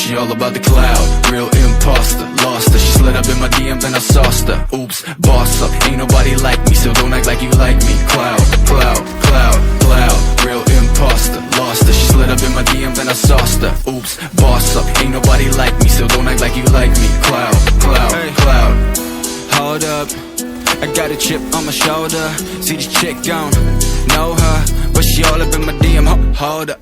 She all about the cloud, real imposter. Lost her, she slid up in my DM and I sauced her. Oops, boss up, ain't nobody like me, so don't act like you like me. Cloud, cloud, cloud, cloud, real imposter. Lost her, she slid up in my DM and I sauced her. Oops, boss up, ain't nobody like me, so don't act like you like me. Cloud, cloud, hey, cloud. Hold up, I got a chip on my shoulder. See this chick gone, know her, but she all up in my DM. Hold up,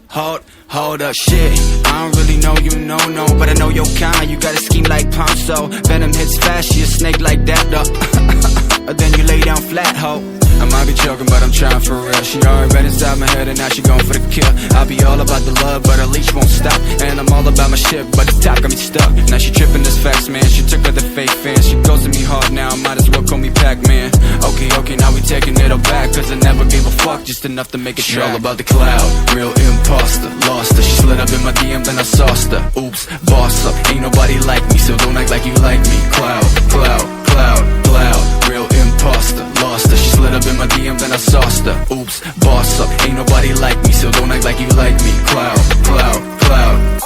hold up, shit. I don't really know you, no, but I know your kind. You got a scheme like Ponzo. Venom hits fast, she a snake like that, though. Then you lay down flat, ho. I might be joking, but I'm trying for real. She already been inside my head and now she going for the kill. I'll be all about the love, but her leash won't stop. And I'm all about my shit, but the top got me stuck. Now she tripping this facts, man. She took her the fake fans. She goes to me hard now, might as well call me Pac-Man. Okay, now we taking it all back, cause I never gave a fuck, just enough to make it track. She all about the cloud, real imposter. Lost her, she slid up in my DM, then I sauced her. Oops, boss up, ain't nobody like me, so don't act like you like me. Cloud, cloud, cloud, cloud, real imposter. Lost her, she slid up in my DM, then I sauced her. Oops, boss up, ain't nobody like me, so don't act like you like me. Cloud, cloud, cloud.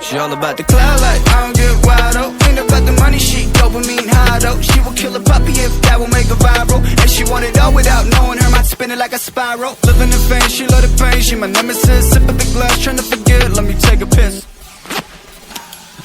She all about the cloud like I don't get wild, oh. Ain't about the money, she dopamine high, though. She will kill a puppy if that will make her viral. And she want it all without knowing her mind spinning like a spiral. Living in pain, she love the pain, she my nemesis. Sip a big glass, trying to forget, let me take a piss.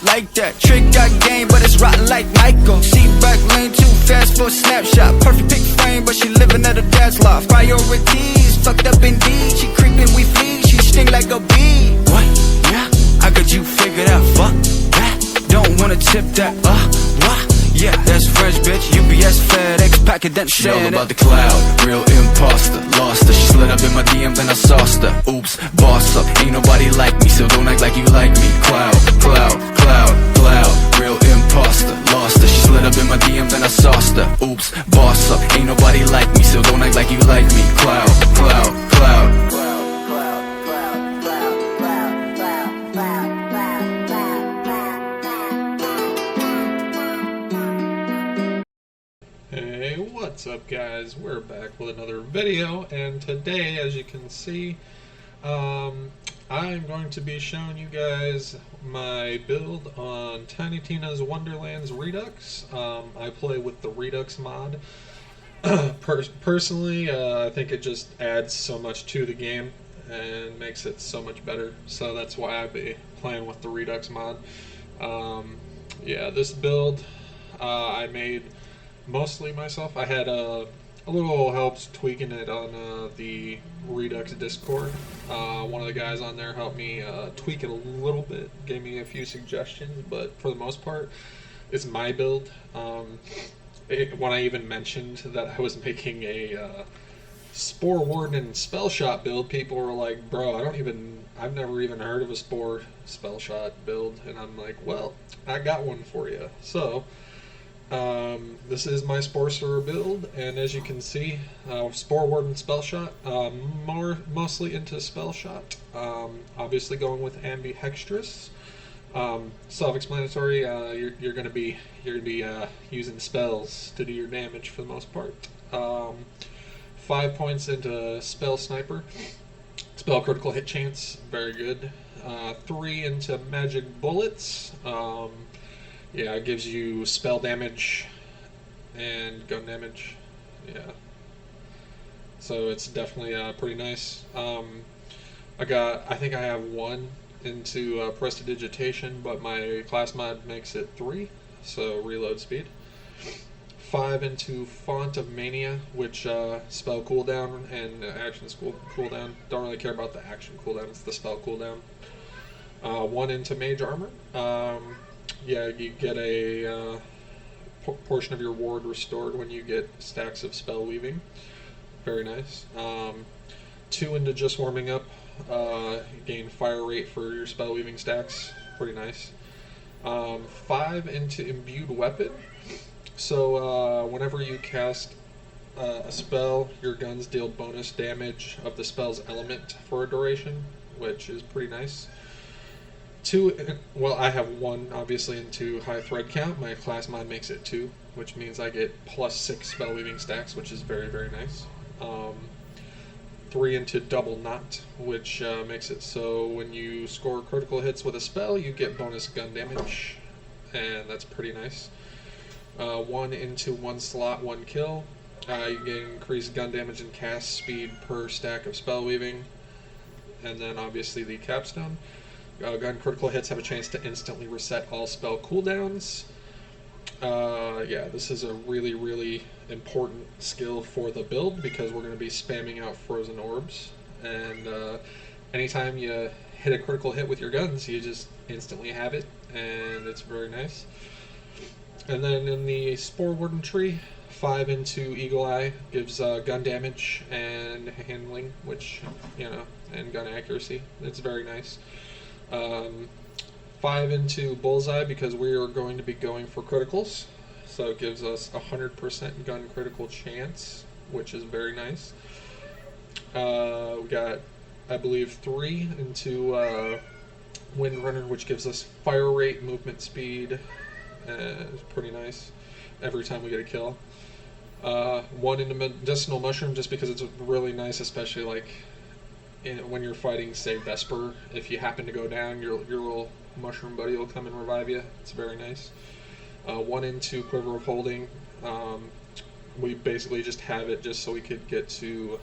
Like that, trick got game, but it's rotten like Michael. Seat back lane too fast for a snapshot. Perfect pick frame, but she living at her dad's loft. Priorities, fucked up indeed. She creeping, we flee, she sting like a bee. What? Yeah, I got you figured out, fuck that. Don't wanna tip that, what? Yeah, that's French, bitch, UPS, FedEx, packet that shit. She all about the cloud, real imposter. Lost her, she slid up in my DM, then I sauced her. Oops, boss up, ain't nobody like me, so don't act like you like me. Cloud, cloud, cloud, cloud, real imposter. Lost her, she slid up in my DM, then I sauced her. Oops, boss up, ain't nobody like me, so don't act like you like me. Cloud, cloud, cloud. Hey, what's up guys? We're back with another video, and today, as you can see, I'm going to be showing you guys my build on Tiny Tina's Wonderlands Redux. I play with the Redux mod. Personally, I think it just adds so much to the game and makes it so much better, so that's why I'll be playing with the Redux mod. Yeah, this build I made mostly myself. I had a little helps tweaking it on the Redux Discord. One of the guys on there helped me tweak it a little bit, gave me a few suggestions, but for the most part, it's my build. When I even mentioned that I was making a Spore Warden Spell Shot build, people were like, bro, I've never even heard of a Spore Spell Shot build, and I'm like, well, I got one for you. So this is my Sporcerer build, and as you can see, Spore Warden Spell Shot, mostly into Spell Shot, obviously going with Ambihextrous. Self-explanatory. You're gonna be using spells to do your damage for the most part. 5 points into Spell Sniper, Spell Critical Hit Chance, very good. 3 into Magic Bullets. Yeah, it gives you spell damage and gun damage. Yeah, so it's definitely pretty nice. I think I have 1 into Prestidigitation, but my class mod makes it 3, so reload speed. 5 into Font of Mania, which spell cooldown and action cooldown. Don't really care about the action cooldown, it's the spell cooldown. 1 into Mage Armor. Yeah, you get a portion of your ward restored when you get stacks of spell weaving. Very nice. 2 into Just Warming Up. You gain fire rate for your spell weaving stacks. Pretty nice. 5 into Imbued Weapon. So whenever you cast a spell, your guns deal bonus damage of the spell's element for a duration, which is pretty nice. 2, well, I have 1 obviously into High Thread Count. My class mod makes it 2, which means I get +6 spell weaving stacks, which is very, very nice. 3 into double knot, which makes it so when you score critical hits with a spell, you get bonus gun damage, and that's pretty nice. 1 into 1 slot, 1 kill. You get increased gun damage and cast speed per stack of spell weaving, and then obviously the capstone. Gun critical hits have a chance to instantly reset all spell cooldowns. Yeah, this is a really important skill for the build because we're going to be spamming out frozen orbs, and anytime you hit a critical hit with your guns, you just instantly have it, and it's very nice. And then in the Spore Warden tree, 5 into Eagle Eye gives gun damage and handling, which, you know, and gun accuracy. It's very nice. 5 into Bullseye because we are going to be going for criticals, so it gives us 100% gun critical chance, which is very nice. We got, I believe, 3 into Windrunner, which gives us fire rate, movement speed. It's pretty nice every time we get a kill. 1 into Medicinal Mushroom just because it's really nice, especially like when you're fighting, say, Vesper. If you happen to go down, your little mushroom buddy will come and revive you. It's very nice. 1 into Quiver of Holding. We basically just have it just so we could get to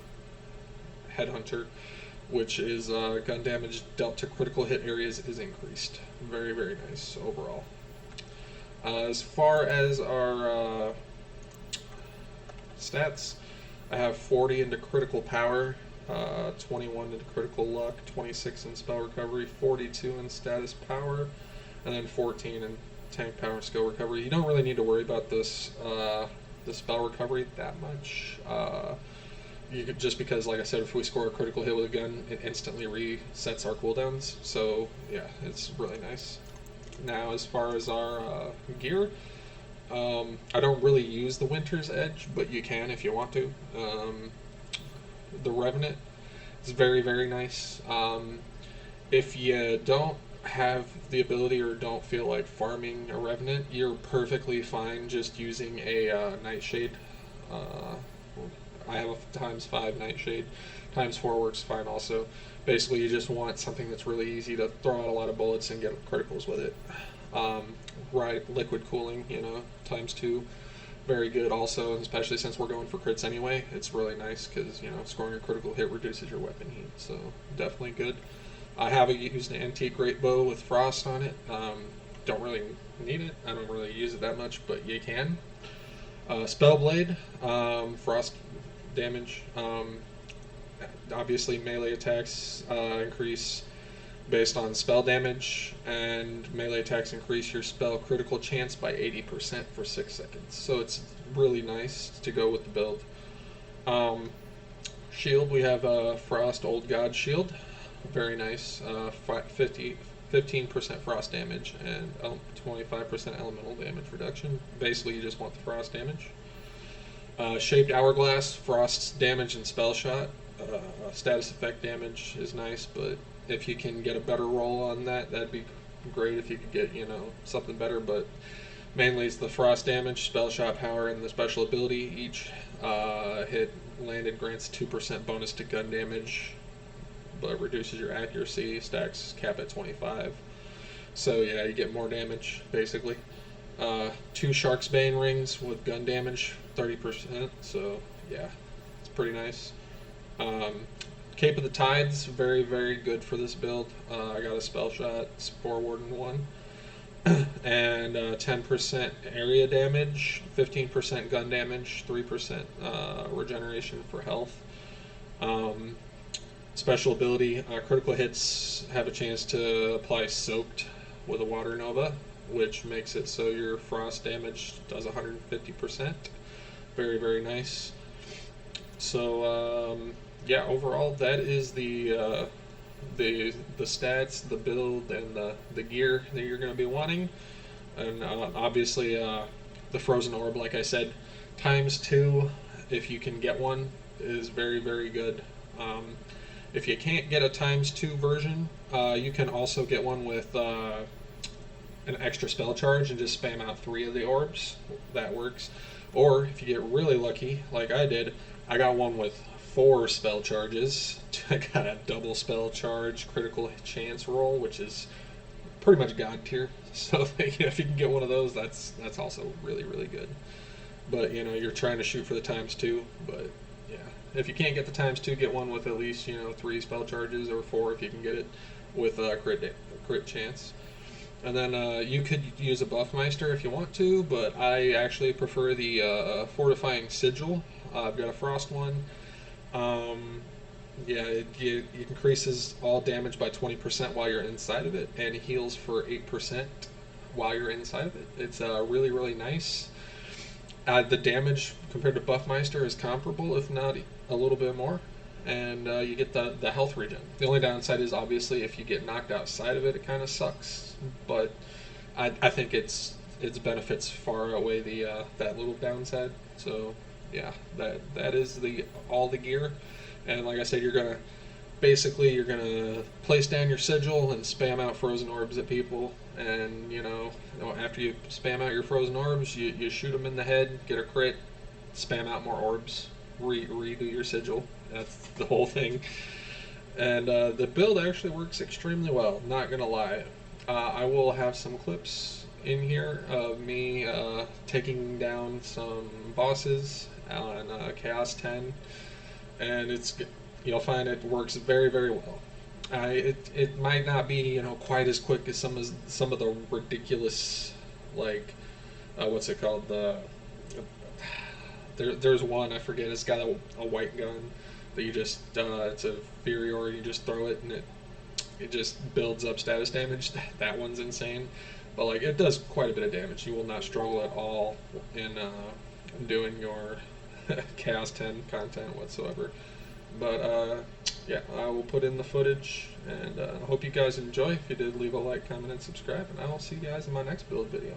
Headhunter, which is gun damage dealt to critical hit areas is increased. Very nice overall. As far as our stats, I have 40 into critical power, 21 into critical luck, 26 in spell recovery, 42 in status power, and then 14 in tank power skill recovery. You don't really need to worry about this the spell recovery that much. You could, just because, like I said, if we score a critical hit with a gun, it instantly resets our cooldowns. So yeah, it's really nice. Now, as far as our gear, I don't really use the Winter's Edge, but you can if you want to. The Revenant is very nice. If you don't have the ability or don't feel like farming a Revenant, you're perfectly fine just using a Nightshade. I have a ×5 Nightshade. ×4 works fine also. Basically, you just want something that's really easy to throw out a lot of bullets and get criticals with it. Right, liquid cooling, you know, ×2. Very good also, and especially since we're going for crits anyway, it's really nice because, you know, scoring a critical hit reduces your weapon heat, so definitely good. I have used an antique great bow with frost on it. Don't really need it. I don't really use it that much, but you can. Spellblade, frost damage. Obviously, melee attacks increase based on spell damage, and melee attacks increase your spell critical chance by 80% for 6 seconds. So it's really nice to go with the build. Shield, we have a Frost Old God Shield. Very nice. 15% frost damage and 25% elemental damage reduction. Basically, you just want the frost damage. Shaped Hourglass, frost's damage and spell shot. Status effect damage is nice, but if you can get a better roll on that, that'd be great if you could get, you know, something better, but mainly it's the frost damage, spell shot power, and the special ability. Each hit landed grants 2% bonus to gun damage, but reduces your accuracy. Stacks cap at 25. So yeah, you get more damage, basically. 2 Shark's Bane rings with gun damage, 30%, so yeah, it's pretty nice. Cape of the Tides, very good for this build. I got a spell shot, Spore Warden 1, and 10% area damage, 15% gun damage, 3% regeneration for health. Special ability, critical hits have a chance to apply Soaked with a Water Nova, which makes it so your frost damage does 150%. Very nice. So yeah, overall that is the stats, the build, and the gear that you're going to be wanting. And obviously the Frozen Orb, like I said, ×2 if you can get one is very good. If you can't get a ×2 version, you can also get one with an extra spell charge and just spam out 3 of the orbs. That works. Or if you get really lucky, like I did, I got one with 4 spell charges. I got a double spell charge critical chance roll, which is pretty much god tier. So if you can get one of those, that's also really, really good. But you're trying to shoot for the ×2. But yeah, if you can't get the ×2, get one with at least 3 spell charges, or 4 if you can get it with crit chance. And then you could use a Buffmeister if you want to, but I actually prefer the Fortifying Sigil. I've got a Frost one. Yeah, it increases all damage by 20% while you're inside of it, and heals for 8% while you're inside of it. It's really, really nice. The damage compared to Buffmeister is comparable, if not a little bit more, and you get the health regen. The only downside is obviously if you get knocked outside of it, it kind of sucks. But I think its benefits far outweigh that little downside. So yeah, that is all the gear. And like I said, you're gonna place down your sigil and spam out frozen orbs at people. And after you spam out your frozen orbs, you shoot them in the head, get a crit, spam out more orbs, redo your sigil. That's the whole thing. And the build actually works extremely well. Not gonna lie. I will have some clips in here of me taking down some bosses on Chaos 10, and you'll find it works very, very well. It might not be quite as quick as some of the ridiculous, like what's it called, there's one, I forget, it's got a white gun that you just it's a Furior, and you just throw it and it just builds up status damage. That one's insane, but like it does quite a bit of damage. You will not struggle at all in doing your Chaos 10 content whatsoever. But yeah, I will put in the footage, and I hope you guys enjoy. If you did, leave a like, comment, and subscribe, and I will see you guys in my next build video.